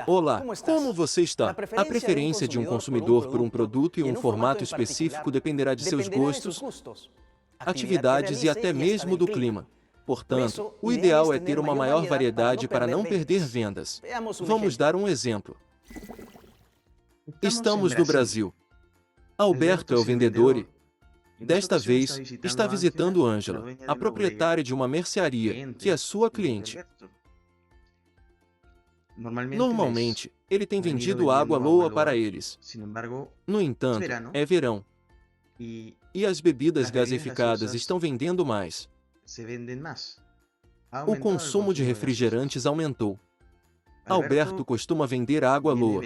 Olá, como você está? A preferência de um consumidor por um produto e um formato específico dependerá de seus gostos, atividades e até mesmo do clima. Portanto, o ideal é ter uma maior variedade para não perder vendas. Vamos dar um exemplo. Estamos no Brasil. Alberto é o vendedor e, desta vez, está visitando Ângela, a proprietária de uma mercearia, que é sua cliente. Normalmente, ele tem vendido água Loa para eles. No entanto, é verão, e as bebidas gaseificadas estão vendendo mais. O consumo de refrigerantes aumentou. Alberto costuma vender água Loa.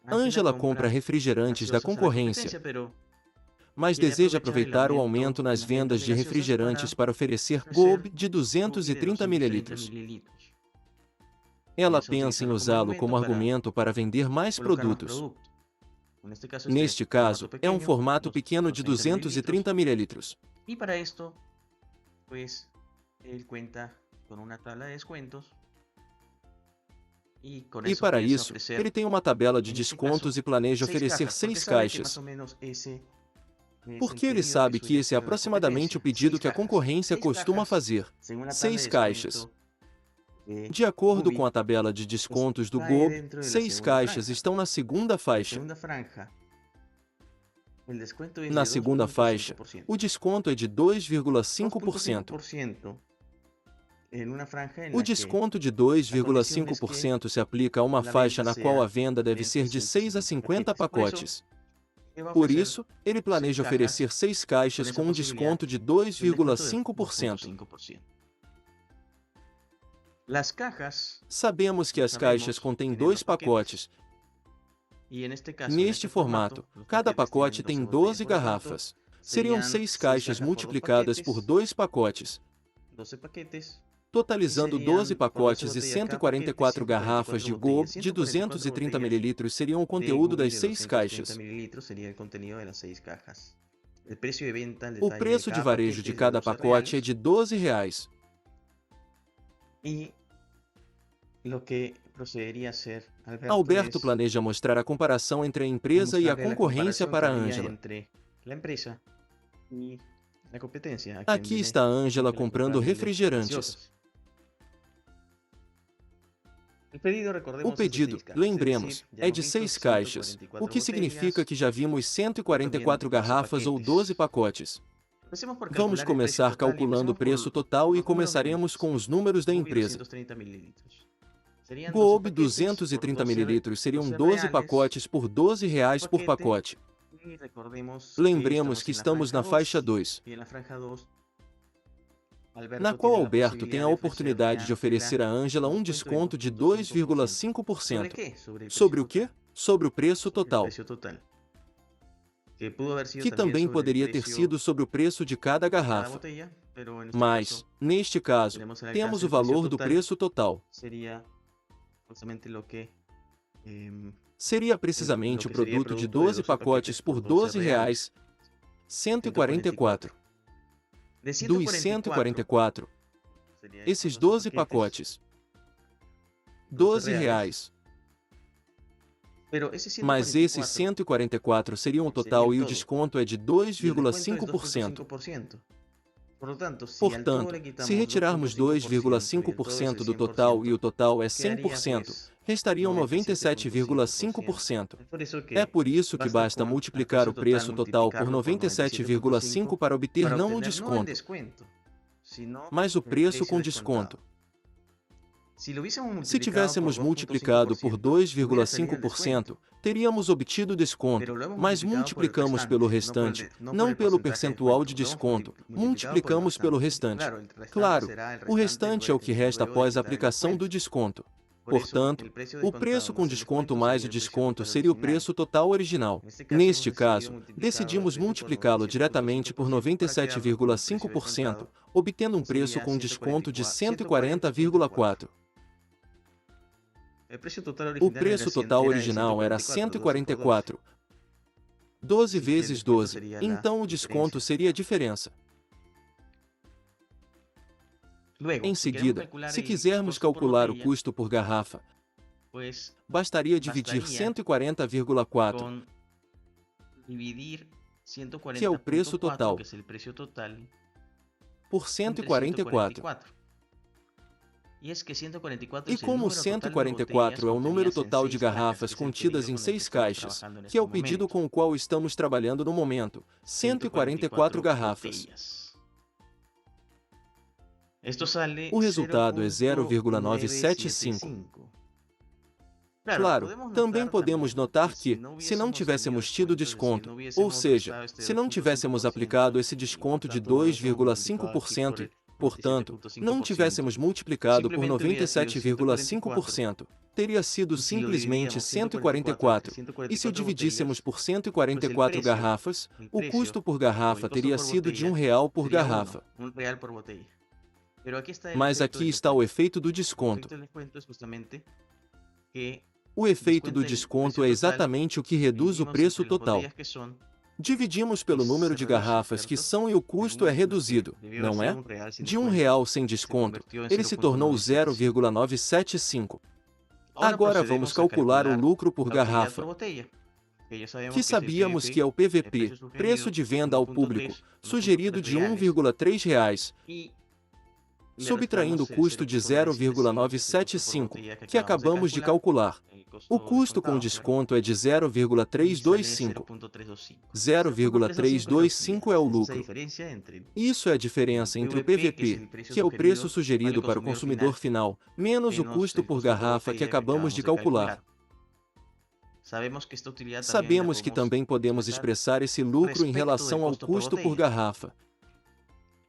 Ângela compra refrigerantes da concorrência, mas deseja aproveitar o aumento nas vendas de refrigerantes para oferecer Gold de 230 ml. Ela pensa em usá-lo como argumento para vender mais produtos. Neste caso, é um formato pequeno de 230 ml. E para isto, pues, ele conta com uma tabla de descontos. E para isso, ele tem uma tabela de descontos e planeja oferecer 6 caixas. Porque ele sabe que esse é aproximadamente o pedido que a concorrência costuma fazer. 6 caixas. De acordo com a tabela de descontos do Gold, 6 caixas estão na segunda faixa. Na segunda faixa, o desconto é de 2,5%. O desconto de 2,5% se aplica a uma faixa na qual a venda deve ser de 6 a 50 pacotes. Por isso, ele planeja oferecer 6 caixas com um desconto de 2,5%. Sabemos que as caixas contêm 2 pacotes. Neste formato, cada pacote tem 12 garrafas. Seriam 6 caixas multiplicadas por 2 pacotes, totalizando 12 pacotes e 144 garrafas de Gold de 230 ml seriam o conteúdo das 6 caixas. O preço de varejo de cada pacote é de R$12. Alberto planeja mostrar a comparação entre a empresa e a concorrência para a Ângela. Aqui está a Ângela comprando refrigerantes. O pedido, lembremos, é de 6 caixas, o que significa que já vimos 144 garrafas ou 12 pacotes. Vamos começar calculando o preço total e começaremos com os números da empresa. Gold 230 ml seriam 12 pacotes por R$12 por pacote. Lembremos que estamos na faixa 2, na qual Alberto tem a oportunidade de oferecer a Ângela um desconto de 2,5%. Sobre o quê? Sobre o preço total, que também poderia ter sido sobre o preço de cada garrafa. Mas, neste caso, temos o valor do preço total. Seria precisamente o produto de 12 pacotes por R$12, 144. Dos 144, esses 12 pacotes, R$12. Mas esses 144 seriam o total e o desconto é de 2,5%. Portanto, se retirarmos 2,5% do total e o total é 100%, restariam 97,5%. É por isso que basta multiplicar o preço total por 97,5% para obter não um desconto, mas o preço com desconto. Se tivéssemos multiplicado por 2,5%, teríamos obtido desconto, mas multiplicamos pelo restante, não pelo percentual de desconto, multiplicamos pelo restante. Claro, o restante é o que resta após a aplicação do desconto. Portanto, o preço com desconto mais o desconto seria o preço total original. Neste caso, decidimos multiplicá-lo diretamente por 97,5%, obtendo um preço com desconto de 140,4%. O preço total original era 144. 12 vezes 12, então o desconto seria a diferença. Em seguida, se quisermos calcular o custo por garrafa, bastaria dividir 140,4, que é o preço total, por 144. E como 144 é o número total de garrafas contidas em 6 caixas, que é o pedido com o qual estamos trabalhando no momento, 144 garrafas. O resultado é 0,975. Claro, também podemos notar que, se não tivéssemos tido desconto, ou seja, se não tivéssemos aplicado esse desconto de 2,5% e, portanto, não tivéssemos multiplicado por 97,5%, teria sido simplesmente 144, e se o dividíssemos por 144 garrafas, o custo por garrafa teria sido de R$1 por garrafa. Mas aqui está o efeito do desconto. O efeito do desconto é exatamente o que reduz o preço total. Dividimos pelo número de garrafas que são e o custo é reduzido, não é? De R$1 sem desconto, ele se tornou 0,975. Agora vamos calcular o lucro por garrafa, que sabíamos que é o PVP, preço de venda ao público, sugerido de R$1,3, subtraindo o custo de 0,975, que acabamos de calcular. O custo com desconto é de 0,325. 0,325 é o lucro. Isso é a diferença entre o PVP, que é o preço sugerido para o consumidor final, menos o custo por garrafa que acabamos de calcular. Sabemos que também podemos expressar esse lucro em relação ao custo por garrafa.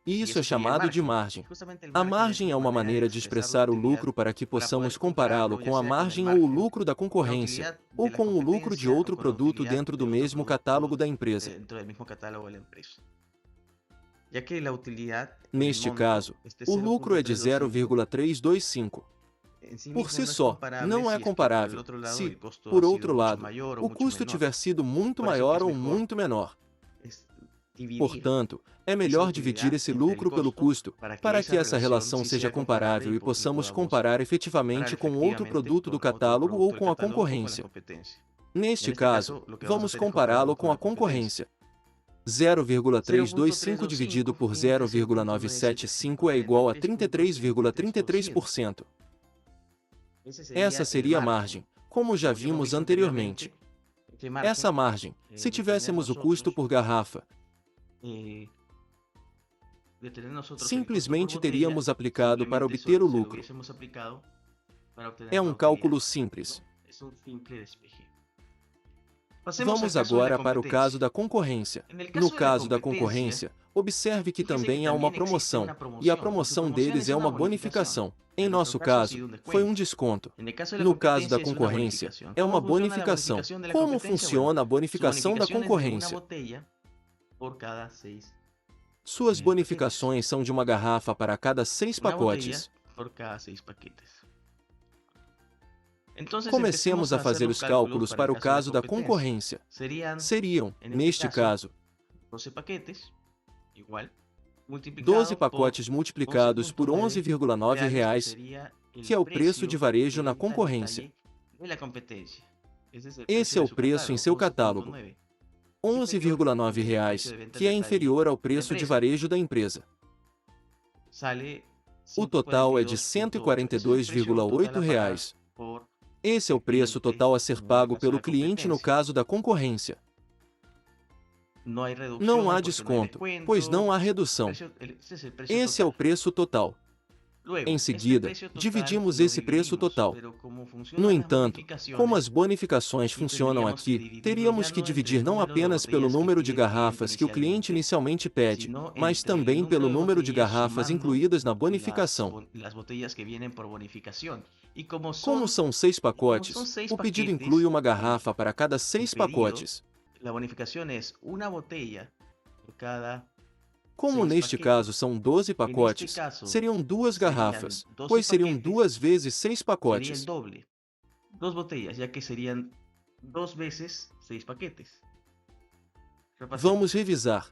E isso é chamado de margem. A margem é uma maneira de expressar o lucro para que possamos compará-lo com a margem ou o lucro da concorrência, ou com o lucro de outro produto dentro do mesmo catálogo da empresa. Neste caso, o lucro é de 0,325. Por si só, não é comparável se, por outro lado, o custo tiver sido muito maior ou muito menor. Portanto, é melhor dividir esse lucro pelo custo, para que essa relação seja comparável e possamos comparar efetivamente com outro produto do catálogo ou com a concorrência. Neste caso, vamos compará-lo com a concorrência. 0,325 dividido por 0,975 é igual a 33,33%. Essa seria a margem, como já vimos anteriormente. Essa margem, se tivéssemos o custo por garrafa, simplesmente teríamos aplicado para obter o lucro. É um cálculo simples. Vamos agora para o caso da concorrência. No caso da concorrência, observe que também há uma promoção, e a promoção deles é uma bonificação. Em nosso caso, foi um desconto. No caso da concorrência, é uma bonificação. Como funciona a bonificação da concorrência? Suas bonificações são de uma garrafa para cada 6 pacotes. Comecemos a fazer os cálculos para o caso da concorrência. Seriam, neste caso, 12 pacotes multiplicados por R$11,9, que é o preço de varejo na concorrência. Esse é o preço em seu catálogo. R$11,9, que é inferior ao preço de varejo da empresa. O total é de R$142,8. Esse é o preço total a ser pago pelo cliente no caso da concorrência. Não há desconto, pois não há redução. Esse é o preço total. Em seguida, dividimos esse preço total. No entanto, como as bonificações funcionam aqui, teríamos que dividir não apenas pelo número de garrafas que o cliente inicialmente pede, mas também pelo número de garrafas incluídas na bonificação. Como são 6 pacotes, o pedido inclui uma garrafa para cada 6 pacotes. Como neste caso são 12 pacotes, seriam 2 garrafas, pois seriam 2 vezes 6 pacotes. 2 botellas, ya que serían 2 veces 6 paquetes. Repasemos. Vamos revisar.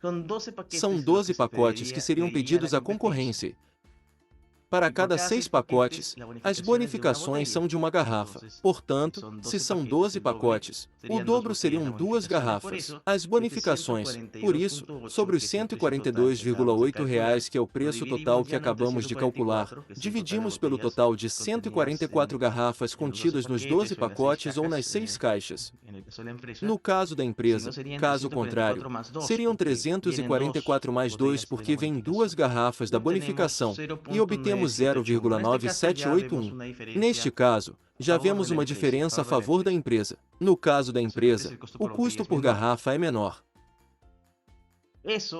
Son 12 paquetes São los 12 que se pacotes que seriam pediría a la pedidos à competencia. concorrência. Para E por cada cada 6 6 pacotes, paquetes, la as bonificación es de una bonificações botella. são de uma garrafa. Entonces, Portanto, son se 12 são paquetes, 12 el doble pacotes, o serían 2 dobro botellas seriam la 2 bonificación. Por garrafas. eso, As bonificações. Por isso, 142,8, sobre os que es el precio total que acabamos de R$ 142,8, que é o preço lo total dividimos que ya no entre acabamos de calcular, 144, que es el total de dividimos pelo botellas total de contenidas 144 garrafas en los 12 contidas nos 12 paquetes o en las 6 pacotes ou nas cajas, 6 caixas. en el caso de la empresa. No caso da Si no, empresa, serían caso 344 contrário, más 2, seriam porque vienen 344 2 mais 2 botellas de porque la vem bonificación. 2 garrafas da Obtenemos bonificação e obtemos 0,9781. 0,9781. Neste caso, já vemos uma diferença a favor da empresa. No caso da empresa, o custo por garrafa é menor.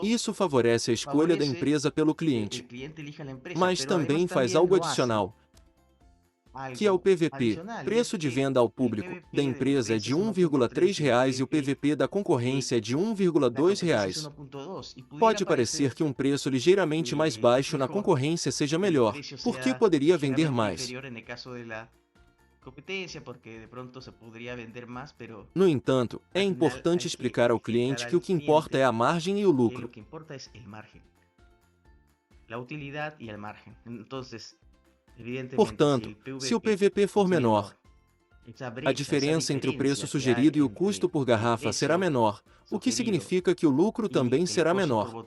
Isso favorece a escolha da empresa pelo cliente, mas também faz algo adicional, que é o PVP, preço de venda ao público, da empresa é de R$ 1,3 e o PVP da concorrência é de R$ 1,2. Pode parecer que um preço ligeiramente mais baixo na concorrência seja melhor, porque poderia vender mais. No entanto, é importante explicar ao cliente que o que importa é a margem e o lucro. Portanto, se o PVP for menor, a diferença entre o preço sugerido e o custo por garrafa será menor, o que significa que o lucro também será menor.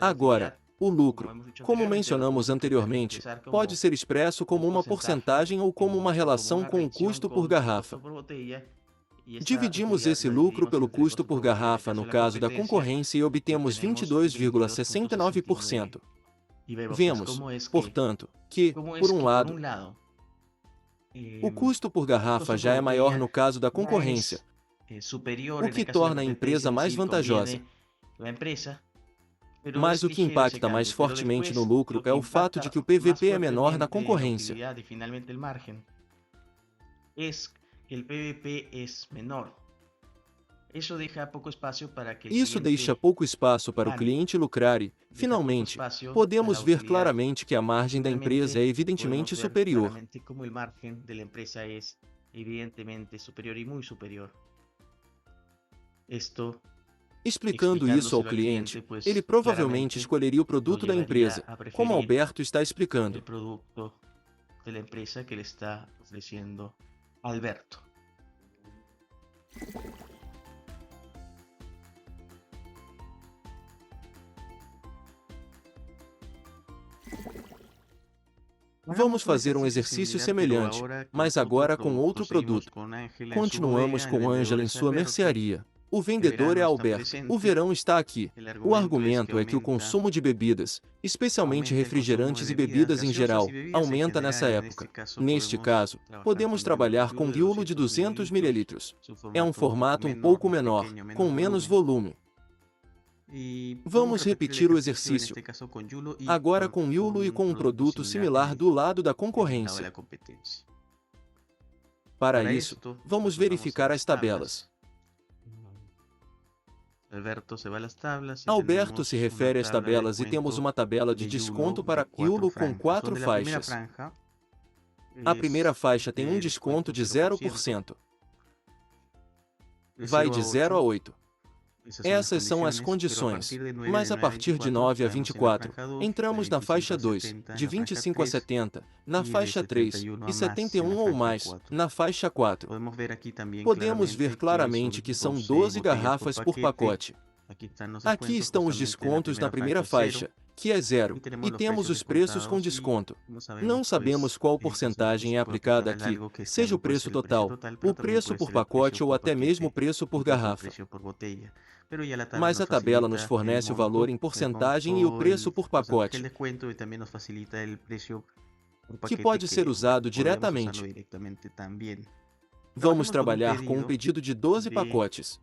Agora, o lucro, como mencionamos anteriormente, pode ser expresso como uma porcentagem ou como uma relação com o custo por garrafa. Dividimos esse lucro pelo custo por garrafa no caso da concorrência e obtemos 22,69%. Vemos, portanto, que, por um lado, o custo por garrafa já é maior no caso da concorrência, o que torna a empresa mais vantajosa. Mas o que impacta mais fortemente no lucro é o fato de que o PVP é menor na concorrência. Isso deixa pouco espaço para o cliente lucrar e, finalmente, podemos ver claramente que a margem da empresa é evidentemente superior. Explicando isso ao cliente, ele provavelmente escolheria o produto da empresa, como Alberto está explicando. Vamos fazer um exercício semelhante, mas agora com outro produto. Continuamos com Ângela em sua mercearia. O vendedor é Alberto. O verão está aqui. O argumento é que o consumo de bebidas, especialmente refrigerantes e bebidas em geral, aumenta nessa época. Neste caso, podemos trabalhar com guiolo de 200 ml. É um formato um pouco menor, com menos volume. Vamos repetir o exercício, agora com Yulo e com um produto similar do lado da concorrência. Para isso, vamos verificar as tabelas. Alberto se refere às tabelas e temos uma tabela de desconto para Yulo com 4 faixas. A primeira faixa tem um desconto de 0%. Vai de 0 a 8. Essas são as condições, mas a partir de 9 a 24, entramos na faixa 2, de 25 a 70, na faixa 3, e 71 ou mais, na faixa 4. Podemos ver claramente que são 12 garrafas por pacote. Aqui estão os descontos na primeira faixa, que é 0, e temos os preços com desconto. Não sabemos qual porcentagem é aplicada aqui, seja o preço total, o preço por pacote ou até mesmo o preço por garrafa. Mas a tabela nos fornece o valor em porcentagem e o preço por pacote, que pode ser usado diretamente. Vamos trabalhar com um pedido de 12 pacotes.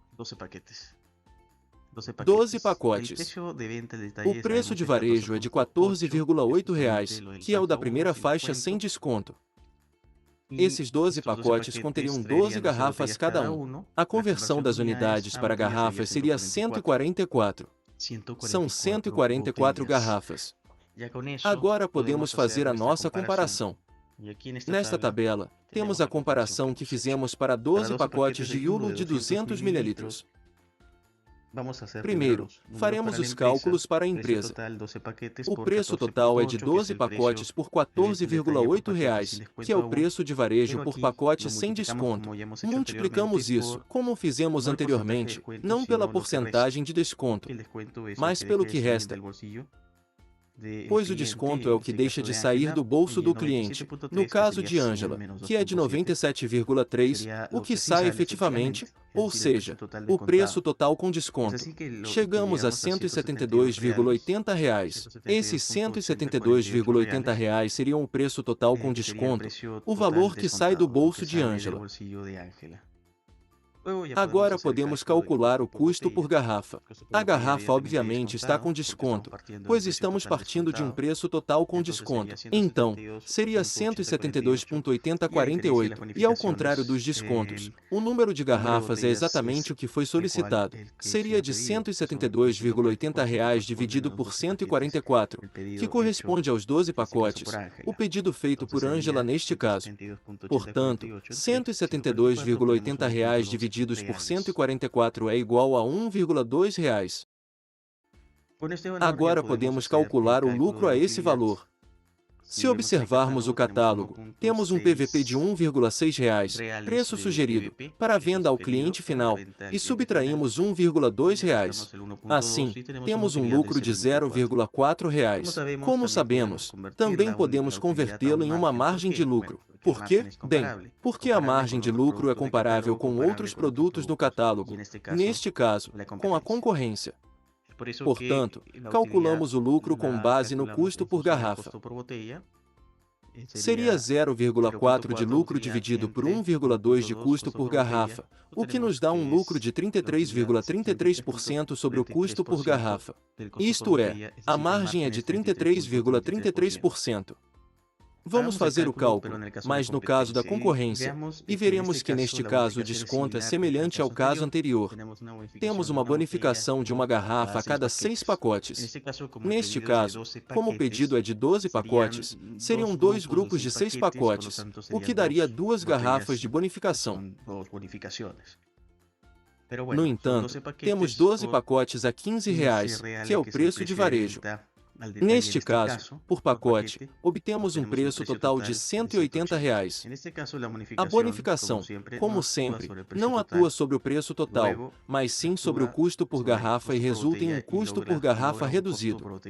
12 pacotes. O preço de varejo é de R$ 14,8, que é o da primeira faixa sem desconto. Esses 12 pacotes conteriam 12 garrafas cada um. A conversão das unidades para garrafas seria 144. São 144 garrafas. Ya con eso Agora podemos podemos hacer fazer a nuestra nossa comparación. comparação. Y aquí en esta Nesta tabla tabela, temos a comparação que fizemos para 12 pacotes de Yulo de 200 ml. Vamos a hacer Primeiro, los números faremos para la os empresa. cálculos para a Precio empresa. total 12 paquetes O por preço 14 por total é de 8, que es 12 el pacotes precio por de detalle por R$ paquete sin 14,8, descuento que é o aún. preço de varejo Pero por aquí pacote lo sem multiplicamos desconto. como ya hemos hecho Multiplicamos anteriormente isso, por como fizemos no el porcentaje de anteriormente, descuento, não pela sino lo que resta, porcentagem de desconto, que el descuento es el mas que pelo deje que de salir resta, del bolsillo del pois o cliente, desconto é en o que este deixa caso de de sair Ángela, do bolso y do el cliente, 97.3, no que caso sería de 100 Ângela, menos que é de 2.7, 97,3, sería o lo que que sí sai sale efetivamente, efectivamente, es ou decir, el precio seja, total o preço descontado. total com Es desconto. así que Chegamos a R$ llegamos a 172,80 172,80. Esses R$ 172,80 reais, seriam o preço total com que sería el desconto, precio o total valor que sai do descontado, lo bolso que de sale del Ângela. bolsillo de Ángela. Luego ya Agora hacer el podemos cálculo del calcular o por custo por botella. garrafa. El costo por A botella garrafa evidentemente obviamente está com descontado, desconto, porque pois estamos estamos partiendo de un partindo de um preço total preço total com descontado. desconto. Entonces sería Então, seria 172,8048. Y a diferencia de las 172,8048. E ao contrário dos bonificaciones, descontos, o número de número de garrafas é botellas exatamente o que foi solicitado. el que Seria sea de R$ pedido, que son 172,80 140 dividido corresponden a por los 12 paquetes. 144, El que pedido corresponde aos 12 neste caso por pacotes. Ángela. O pedido feito por Entonces Ângela sería neste caso. 172,8048 Portanto, entre R$ 172,80 172,80 divididos por 144 é igual a R$ 1,2. Con este valor Agora ya podemos hacer el calcular o cálculo lucro de a esse utilidad. valor. Si Se vemos el observarmos o catálogo, temos um PVP de R$ 1,6, reais preço de sugerido, PVP, para que venda ao es pedido cliente para final, venta al e cliente subtraímos final. R$ 1,2. Sacamos el 1.2 Assim, y tenemos temos una um utilidad lucro del de 0,4. R$ 0,4. Como sabemos, também podemos convertê-lo em uma margem de lucro. Por quê? Bem, porque a margem de lucro é comparável com outros produtos do catálogo, neste caso, com a concorrência. Portanto, calculamos o lucro com base no custo por garrafa. Seria 0,4 de lucro dividido por 1,2 de custo por garrafa, o que nos dá um lucro de 33,33% sobre o custo por garrafa. Isto é, a margem é de 33,33%. Vamos fazer o cálculo, mas no caso da concorrência, e veremos que neste caso o desconto é semelhante ao caso anterior. Temos uma bonificação de uma garrafa a cada 6 pacotes. Neste caso, como o pedido é de 12 pacotes, seriam 2 grupos de 6 pacotes, o que daria 2 garrafas de bonificação. No entanto, temos 12 pacotes a R$ 15, que é o preço de varejo. Neste caso, por pacote, obtemos um preço total de R$ 180. A bonificação, como sempre, não atua sobre o preço total, mas sim sobre o custo por garrafa e resulta em um custo por garrafa reduzido.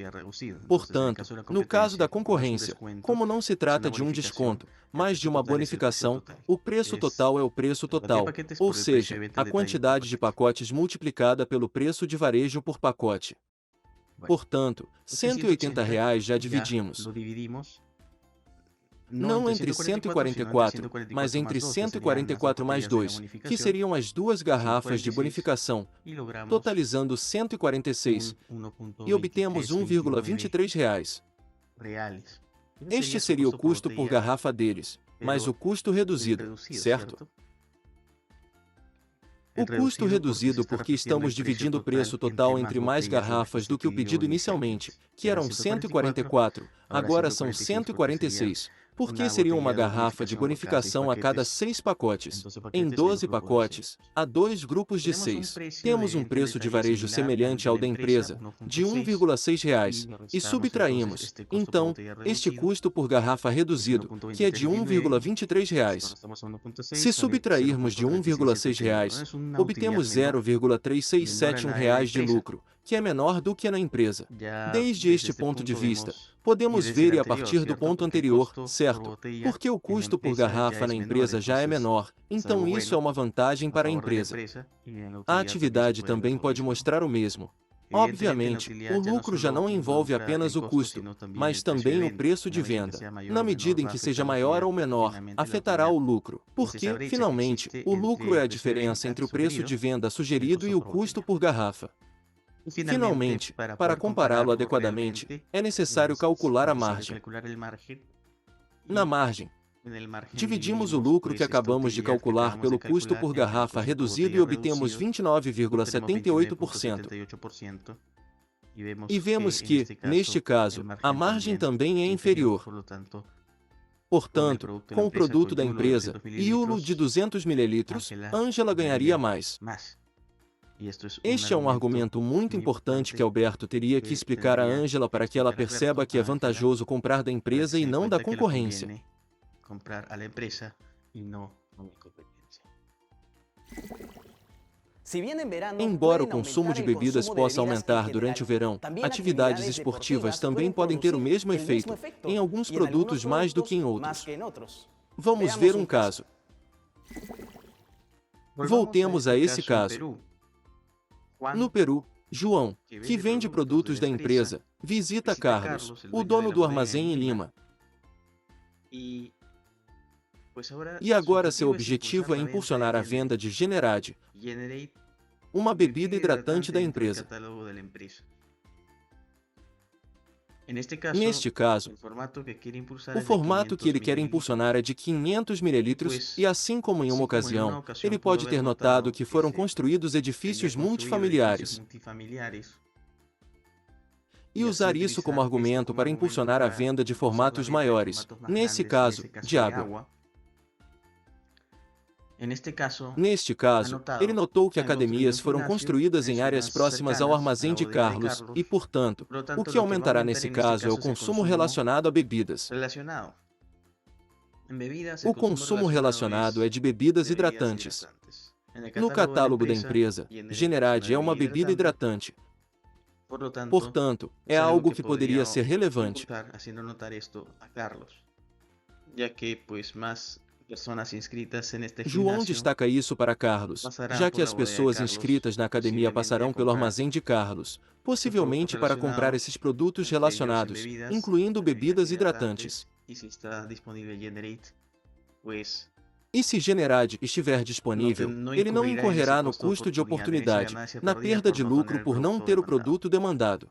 Portanto, no caso da concorrência, como não se trata de um desconto, mas de uma bonificação, o preço total é o preço total, ou seja, a quantidade de pacotes multiplicada pelo preço de varejo por pacote. Portanto, R$ 180 já dividimos. Não entre 144, mas entre 144 mais 2, que seriam as 2 garrafas de bonificação, totalizando 146, e obtemos R$ 1,23. Este seria o custo por garrafa deles, mas o custo reduzido, certo? O custo reduzido porque estamos dividindo o preço total entre mais garrafas do que o pedido inicialmente, que eram 144, agora são 146. Por que seria uma garrafa de bonificação a cada 6 pacotes? Em 12 pacotes, há 2 grupos de 6. Temos um preço de varejo semelhante ao da empresa, de R$ 1,6, e subtraímos, então, este custo por garrafa reduzido, que é de R$ 1,23. Se subtrairmos de R$ 1,6, obtemos R$ 0,3671 de lucro, que é menor do que na empresa. Desde este ponto de vista, podemos ver e a partir do ponto anterior, certo? Porque o custo por garrafa na empresa já é menor, então isso é uma vantagem para a empresa. A atividade também pode mostrar o mesmo. Obviamente, o lucro já não envolve apenas o custo, mas também o preço de venda. Na medida em que seja maior ou menor, afetará o lucro. Porque, finalmente, o lucro é a diferença entre o preço de venda sugerido e o custo por garrafa. Finalmente, para compará-lo adequadamente, é necessário calcular a margem. Na margem, dividimos o lucro que acabamos de calcular pelo custo por garrafa reduzido e obtemos 29,78%. E vemos que, neste caso, a margem também é inferior. Portanto, com o produto da empresa, Iulo de 200 ml, Ângela ganharia mais. Este é um argumento muito importante que Alberto teria que explicar a Ângela para que ela perceba que é vantajoso comprar da empresa e não da concorrência. Embora o consumo de bebidas possa aumentar durante o verão, atividades esportivas também podem ter o mesmo efeito, em alguns produtos mais do que em outros. Vamos ver um caso. Voltemos a esse caso. No Peru, João, que vende produtos da empresa, visita Carlos, o dono do armazém em Lima. E agora seu objetivo é impulsionar a venda de Generade, uma bebida hidratante da empresa. Neste caso, o formato que ele quer impulsionar é de 500 ml e, assim como em uma ocasião, ele pode ter notado que foram construídos edifícios multifamiliares e usar isso como argumento para impulsionar a venda de formatos maiores, nesse caso, de água. Neste caso, ele notou que academias foram construídas em áreas próximas ao armazém de Carlos e, portanto, o que aumentará nesse caso é o consumo relacionado a bebidas. O consumo relacionado é de bebidas hidratantes. No catálogo da empresa, Generade é uma bebida hidratante. Portanto, é algo que poderia ser relevante. João destaca isso para Carlos, já que as pessoas inscritas na academia passarão pelo armazém de Carlos, possivelmente para comprar esses produtos relacionados, incluindo bebidas hidratantes. E se Generade estiver disponível, ele não incorrerá no custo de oportunidade, na perda de lucro por não ter o produto demandado.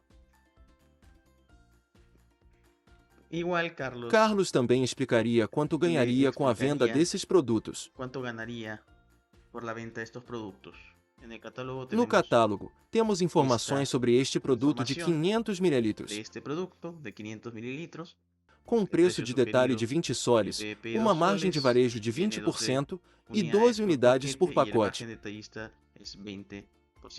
Carlos também explicaria quanto ganharia com a venda desses produtos. No catálogo, temos informações sobre este produto de 500 ml, com um preço de detalhe de 20 soles, uma margem de varejo de 20% e 12 unidades por pacote.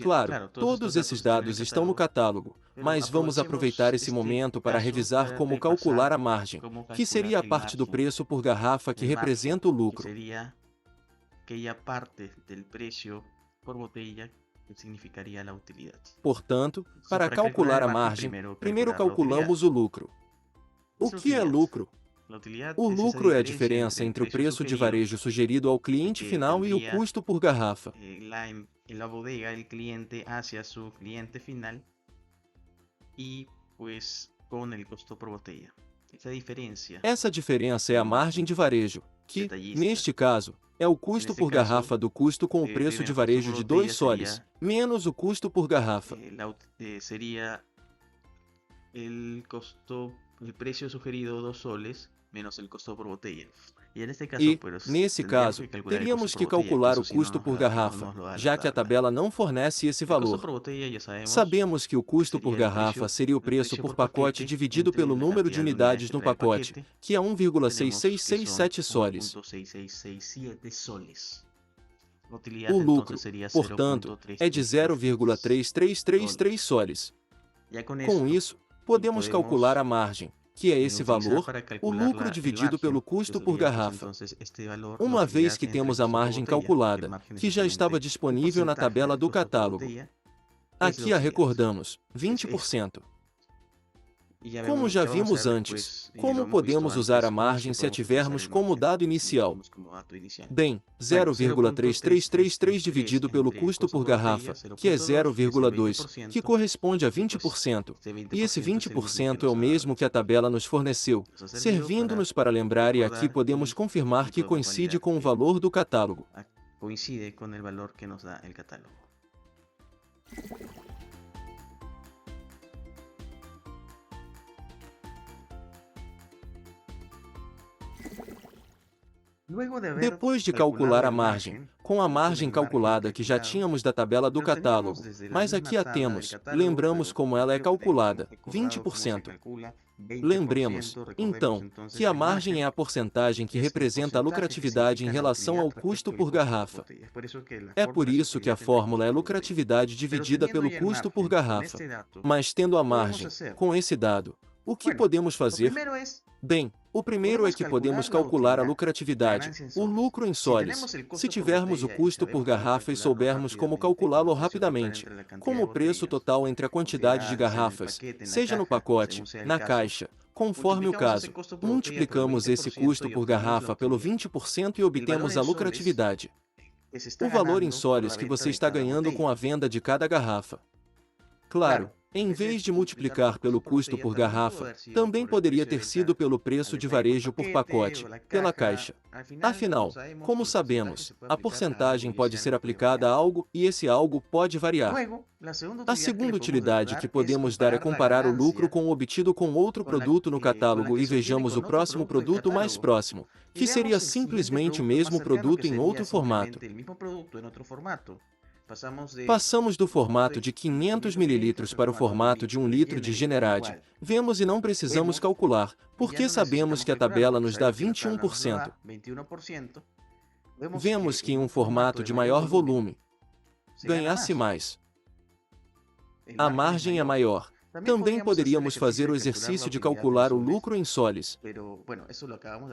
Claro, todos esses dados estão no catálogo, mas vamos aproveitar esse momento para revisar como calcular a margem, que seria a parte do preço por garrafa que representa o lucro. Portanto, para calcular a margem, primeiro calculamos o lucro. O que é lucro? O lucro é a diferença entre o preço de varejo sugerido ao cliente final e o custo por garrafa. Essa diferença é a margem de varejo, que, neste caso, é o custo por garrafa do custo com o preço de varejo de 2 soles, menos o custo por garrafa. E, nesse caso, teríamos que calcular o custo por garrafa, já que a tabela não fornece esse valor. Sabemos que o custo por garrafa seria o preço por pacote dividido pelo número de unidades no pacote, que é 1,6667 soles. O lucro, portanto, é de 0,3333 soles. Com isso, podemos calcular a margem, que é esse valor, o lucro dividido pelo custo por garrafa. Uma vez que temos a margem calculada, que já estava disponível na tabela do catálogo. Aqui a recordamos, 20%. Como já vimos antes, como podemos usar a margem se a tivermos como dado inicial? Bem, 0,3333 dividido pelo custo por garrafa, que é 0,2, que corresponde a 20%, e esse 20% é o mesmo que a tabela nos forneceu, servindo-nos para lembrar, e aqui podemos confirmar que coincide com o valor do catálogo. Depois de calcular a margem, com a margem calculada que já tínhamos da tabela do catálogo, mas aqui a temos, lembramos como ela é calculada, 20%. Lembremos, então, que a margem é a porcentagem que representa a lucratividade em relação ao custo por garrafa. É por isso que a fórmula é lucratividade dividida pelo custo por garrafa. Mas tendo a margem, com esse dado, o que podemos fazer? Bem, o primeiro é que podemos calcular a lucratividade, o lucro em soles, se tivermos o custo por garrafa e soubermos como calculá-lo rapidamente, como o preço total entre a quantidade de garrafas, seja no pacote, na caixa, conforme o caso. Multiplicamos esse custo por garrafa pelo 20% e obtemos a lucratividade. O valor em soles que você está ganhando com a venda de cada garrafa. Claro, em vez de multiplicar pelo custo por garrafa, também poderia ter sido pelo preço de varejo por pacote, pela caixa. Afinal, como sabemos, a porcentagem pode ser aplicada a algo e esse algo pode variar. A segunda utilidade que podemos dar é comparar o lucro com o obtido com outro produto no catálogo e vejamos o próximo produto mais próximo, que seria simplesmente o mesmo produto em outro formato. Passamos do formato de 500 ml para o formato de 1 litro de Generade. Vemos e não precisamos calcular, porque sabemos que a tabela nos dá 21%. Vemos que em um formato de maior volume, ganha-se mais. A margem é maior. Também poderíamos fazer o exercício de calcular o lucro em soles.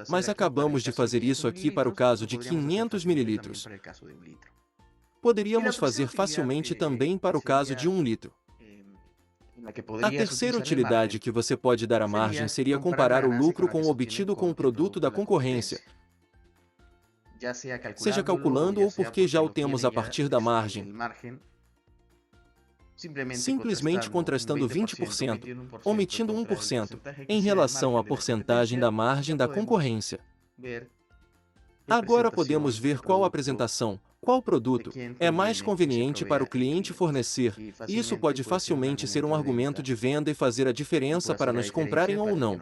Mas acabamos de fazer isso aqui para o caso de 500 ml. Poderíamos fazer facilmente também para o caso de 1 litro. A terceira utilidade que você pode dar à margem seria comparar o lucro com o obtido com o produto da concorrência, seja calculando ou porque já o temos a partir da margem, simplesmente contrastando 20%, omitindo 1%, em relação à porcentagem da margem da concorrência. Agora podemos ver qual apresentação, qual produto, é mais conveniente para o cliente fornecer, e isso pode facilmente ser um argumento de venda e fazer a diferença para nos comprarem ou não.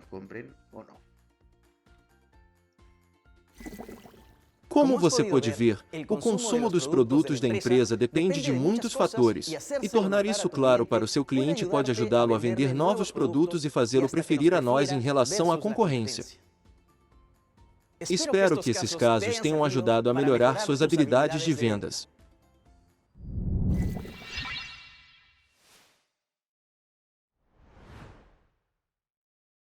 Como você pode ver, o consumo dos produtos da empresa depende de muitos fatores, e tornar isso claro para o seu cliente pode ajudá-lo a vender novos produtos e fazê-lo preferir a nós em relação à concorrência. Espero que esses casos tenham ajudado a melhorar suas habilidades de vendas.